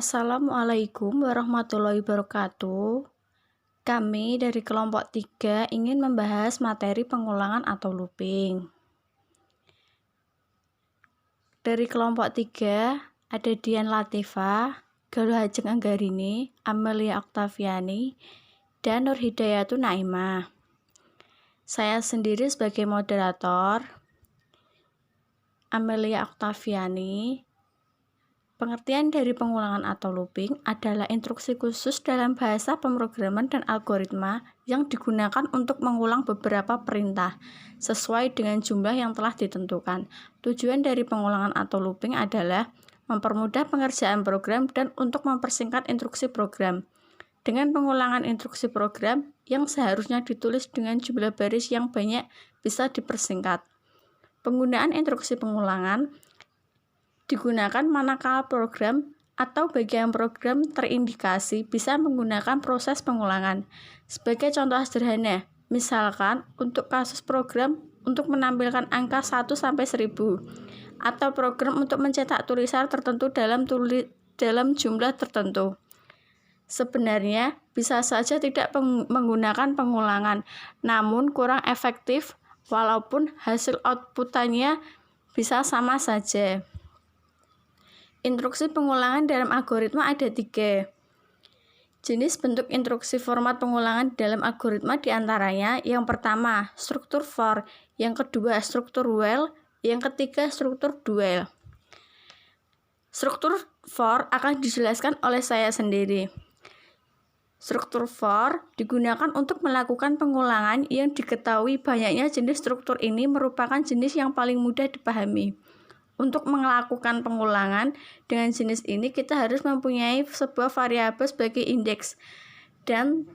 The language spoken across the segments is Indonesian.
Assalamualaikum warahmatullahi wabarakatuh. Kami dari kelompok 3 ingin membahas materi pengulangan atau looping. Dari kelompok 3 ada Dian Latifah, Galuh Ajeng Anggarini, Amelia Oktaviani, dan Nur Hidayatun Naimah. Saya sendiri sebagai moderator, Amelia Oktaviani. Pengertian dari pengulangan atau looping adalah instruksi khusus dalam bahasa pemrograman dan algoritma yang digunakan untuk mengulang beberapa perintah sesuai dengan jumlah yang telah ditentukan. Tujuan dari pengulangan atau looping adalah mempermudah pengerjaan program dan untuk mempersingkat instruksi program. Dengan pengulangan instruksi program yang seharusnya ditulis dengan jumlah baris yang banyak bisa dipersingkat. Penggunaan instruksi pengulangan digunakan manakala program atau bagian program terindikasi bisa menggunakan proses pengulangan. Sebagai contoh sederhana, misalkan untuk kasus program untuk menampilkan angka 1 sampai 1000 atau program untuk mencetak tulisan tertentu dalam jumlah tertentu. Sebenarnya bisa saja tidak menggunakan pengulangan, namun kurang efektif walaupun hasil outputannya bisa sama saja. Instruksi pengulangan dalam algoritma ada 3. Jenis bentuk instruksi format pengulangan dalam algoritma diantaranya yang pertama, struktur for, yang kedua, struktur while, yang ketiga, struktur dual. Struktur for akan dijelaskan oleh saya sendiri. Struktur for digunakan untuk melakukan pengulangan yang diketahui banyaknya jenis struktur ini merupakan jenis yang paling mudah dipahami. Untuk melakukan pengulangan dengan jenis ini kita harus mempunyai sebuah variabel sebagai indeks dan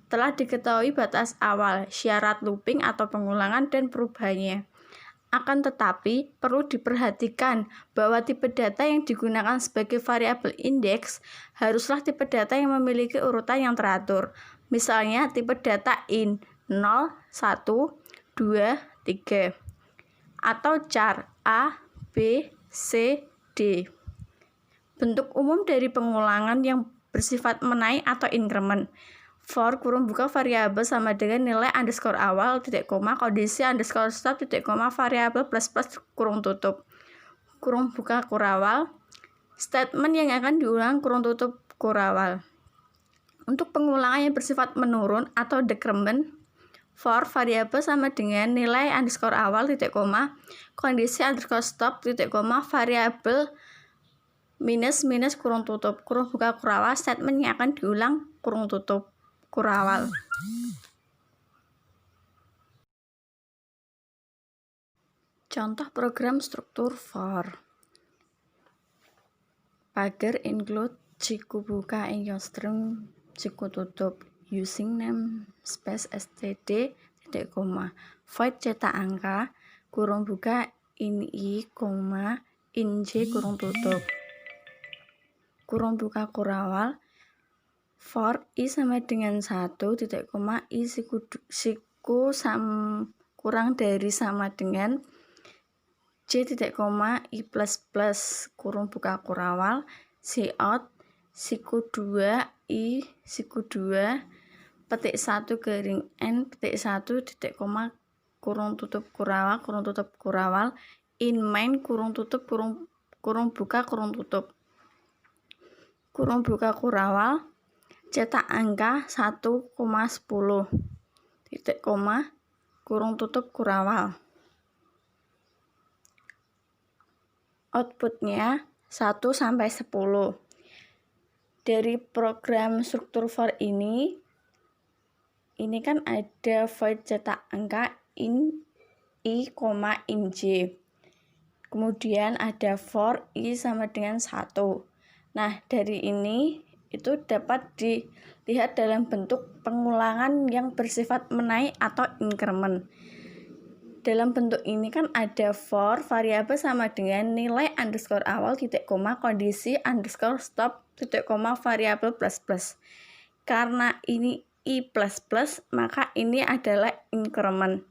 telah diketahui batas awal, syarat looping atau pengulangan dan perubahannya. Akan tetapi perlu diperhatikan bahwa tipe data yang digunakan sebagai variabel indeks haruslah tipe data yang memiliki urutan yang teratur. Misalnya tipe data int 0, 1, 2, 3 atau char A, B, C, D. Bentuk umum dari pengulangan yang bersifat menaik atau increment. For kurung buka variabel sama dengan nilai underscore awal titik koma kondisi underscore stop titik koma variabel plus plus kurung tutup. Kurung buka kurawal. Statement yang akan diulang kurung tutup kurawal. Untuk pengulangan yang bersifat menurun atau decrement, for variabel sama dengan nilai underscore awal titik koma kondisi underscore stop titik koma variabel minus kurung tutup kurung buka kurawal. Statement yang akan diulang kurung tutup kurawal. Contoh program struktur for. Pagar include ciku buka in string ciku tutup using namespace std titik koma void cetak angka kurung buka in i koma in j kurung tutup kurung buka kurawal. For i sama dengan 1 titik koma i siku kurang dari sama dengan j titik koma i plus plus kurung buka kurawal cout siku 2 i siku 2 petik 1 garing n petik 1 titik koma kurung tutup kurawal in main kurung tutup kurung buka kurung tutup kurung buka kurawal cetak angka 1,10 titik koma kurung tutup kurawal. Outputnya 1 sampai 10. Dari program struktur for ini kan ada void cetak angka in i, in j. Kemudian ada for i sama dengan 1. Nah, dari ini itu dapat dilihat dalam bentuk pengulangan yang bersifat menaik atau increment. Dalam bentuk ini kan ada for variabel sama dengan nilai underscore awal titik koma kondisi underscore stop titik koma variabel plus plus. Karena ini i plus plus maka ini adalah increment.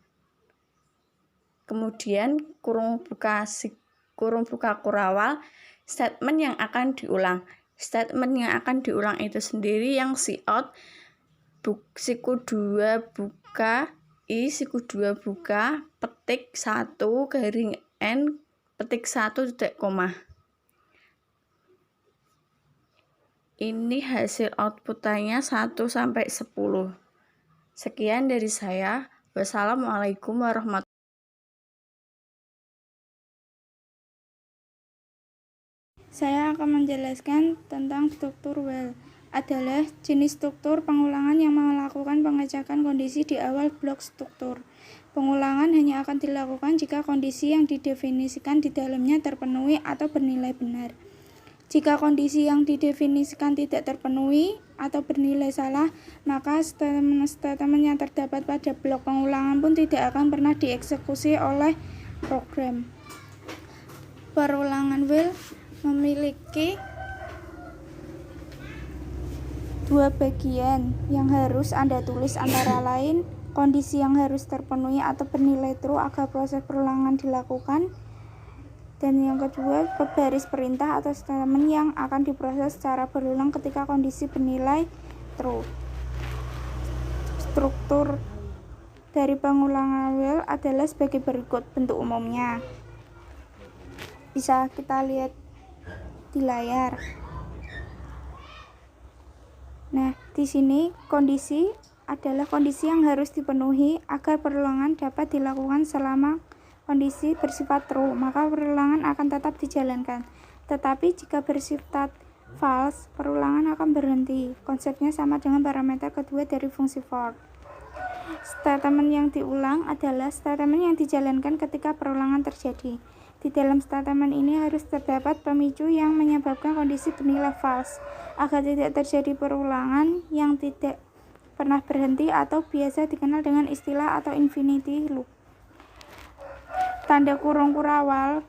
Kemudian kurung buka kurawal statement yang akan diulang. Statement yang akan diulang itu sendiri yang cout, siku 2 buka, siku 2 buka, petik 1 garing N, petik 1 titik koma. Ini hasil outputannya 1-10. Sekian dari saya. Wassalamualaikum warahmatullahi wabarakatuh. Saya akan menjelaskan tentang struktur while. Adalah jenis struktur pengulangan yang melakukan pengecekan kondisi di awal blok struktur. Pengulangan hanya akan dilakukan jika kondisi yang didefinisikan di dalamnya terpenuhi atau bernilai benar. Jika kondisi yang didefinisikan tidak terpenuhi atau bernilai salah, maka statement yang terdapat pada blok pengulangan pun tidak akan pernah dieksekusi oleh program. Perulangan while memiliki dua bagian yang harus Anda tulis, antara lain kondisi yang harus terpenuhi atau bernilai true agar proses perulangan dilakukan, dan yang kedua baris perintah atau statement yang akan diproses secara berulang ketika kondisi bernilai true. Struktur dari pengulangan while adalah sebagai berikut bentuk umumnya. Bisa kita lihat di layar. Nah, di sini kondisi adalah kondisi yang harus dipenuhi agar perulangan dapat dilakukan. Selama kondisi bersifat true, maka perulangan akan tetap dijalankan. Tetapi jika bersifat false, perulangan akan berhenti. Konsepnya sama dengan parameter kedua dari fungsi for. Statement yang diulang adalah statement yang dijalankan ketika perulangan terjadi. Di dalam statement ini harus terdapat pemicu yang menyebabkan kondisi bernilai false agar tidak terjadi perulangan yang tidak pernah berhenti atau biasa dikenal dengan istilah atau infinity loop. Tanda kurung kurawal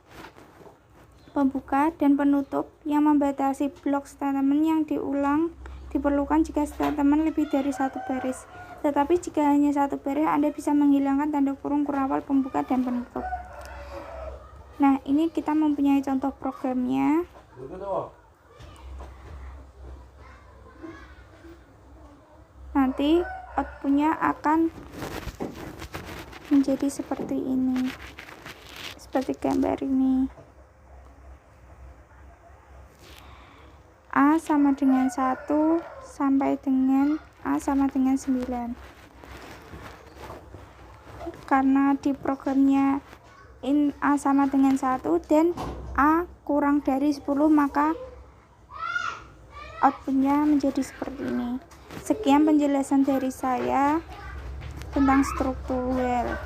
pembuka dan penutup yang membatasi blok statement yang diulang diperlukan jika statement lebih dari satu baris. Tetapi jika hanya satu baris, Anda bisa menghilangkan tanda kurung kurawal pembuka dan penutup. Nah, ini kita mempunyai contoh programnya. Nanti outputnya akan menjadi seperti ini, seperti gambar ini. A sama dengan 1 sampai dengan A sama dengan 9. Karena di programnya A sama dengan 1 dan A kurang dari 10, maka outputnya menjadi seperti ini. Sekian penjelasan dari saya tentang struktur while.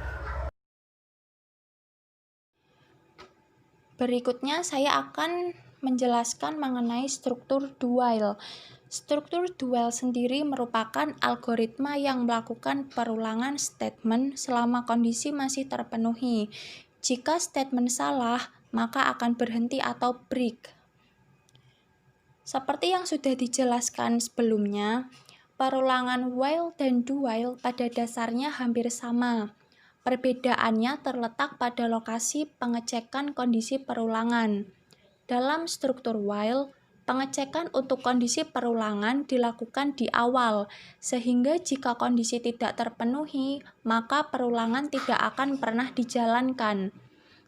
Berikutnya saya akan menjelaskan mengenai struktur do while. Struktur do while sendiri merupakan algoritma yang melakukan perulangan statement selama kondisi masih terpenuhi. Jika statement salah, maka akan berhenti atau break. Seperti yang sudah dijelaskan sebelumnya, perulangan while dan do while pada dasarnya hampir sama. Perbedaannya terletak pada lokasi pengecekan kondisi perulangan. Dalam struktur while, pengecekan untuk kondisi perulangan dilakukan di awal, sehingga jika kondisi tidak terpenuhi, maka perulangan tidak akan pernah dijalankan.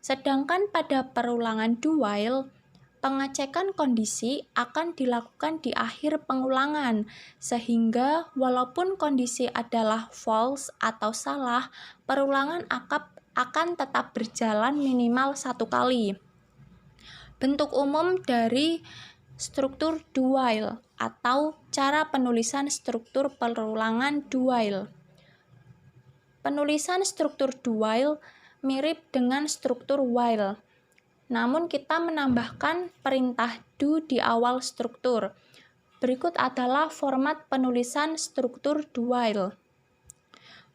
Sedangkan pada perulangan do while, pengecekan kondisi akan dilakukan di akhir pengulangan, sehingga walaupun kondisi adalah false atau salah, perulangan akan tetap berjalan minimal satu kali. Bentuk umum dari struktur do while atau cara penulisan struktur perulangan do while. Penulisan struktur do while mirip dengan struktur while, namun kita menambahkan perintah do di awal struktur. Berikut adalah format penulisan struktur do while.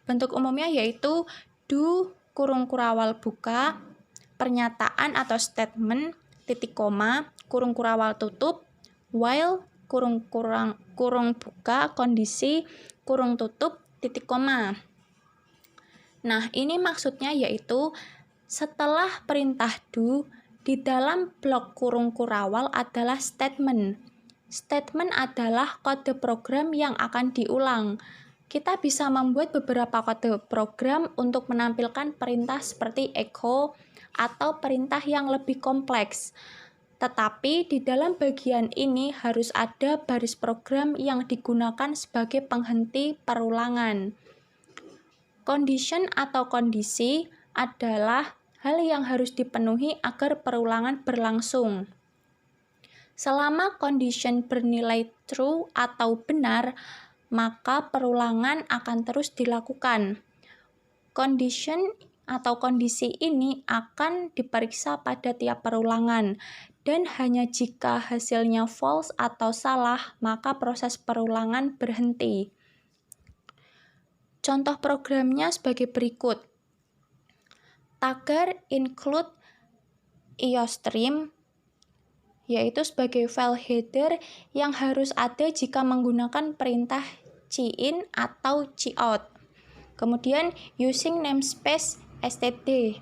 Bentuk umumnya yaitu do kurung kurawal buka, pernyataan atau statement, titik koma, kurung kurawal tutup, while kurung buka, kondisi, kurung tutup, titik koma. Nah, ini maksudnya yaitu setelah perintah do, di dalam blok kurung kurawal adalah statement. Statement adalah kode program yang akan diulang. Kita bisa membuat beberapa kode program untuk menampilkan perintah seperti echo atau perintah yang lebih kompleks. Tetapi di dalam bagian ini harus ada baris program yang digunakan sebagai penghenti perulangan. Condition atau kondisi adalah hal yang harus dipenuhi agar perulangan berlangsung. Selama condition bernilai true atau benar, maka perulangan akan terus dilakukan. Condition atau kondisi ini akan diperiksa pada tiap perulangan, dan hanya jika hasilnya false atau salah, maka proses perulangan berhenti. Contoh programnya sebagai berikut. Tagger include iostream, yaitu sebagai file header yang harus ada jika menggunakan perintah cin atau cout. Kemudian using namespace std.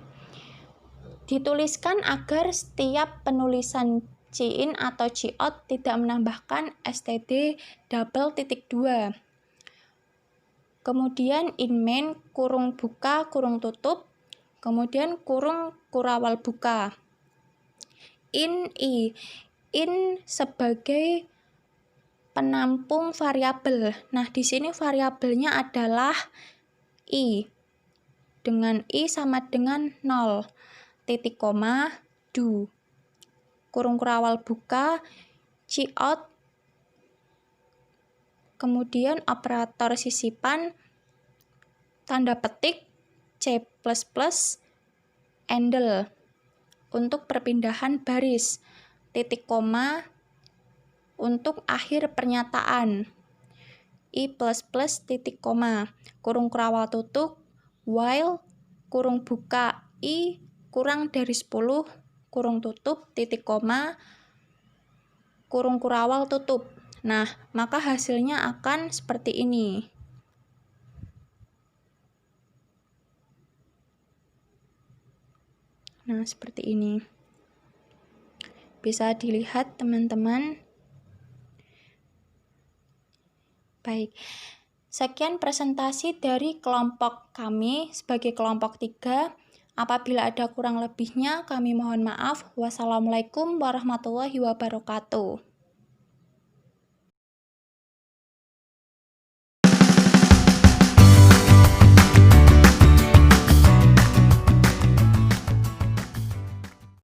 Dituliskan agar setiap penulisan cin atau cout tidak menambahkan std double.2. Kemudian in main kurung buka kurung tutup, kemudian kurung kurawal buka. In sebagai penampung variabel. Nah, di sini variabelnya adalah i. Dengan i sama dengan 0. Titik koma do. Kurung kurawal buka cout. Kemudian operator sisipan tanda petik C++ handle untuk perpindahan baris, titik koma untuk akhir pernyataan, i++ titik koma, kurung kurawal tutup, while, kurung buka i kurang dari 10, kurung tutup, titik koma, kurung kurawal tutup. Nah, maka hasilnya akan seperti ini. Nah, seperti ini. Bisa dilihat teman-teman. Baik. Sekian presentasi dari kelompok kami sebagai kelompok 3. Apabila ada kurang lebihnya, kami mohon maaf. Wassalamualaikum warahmatullahi wabarakatuh.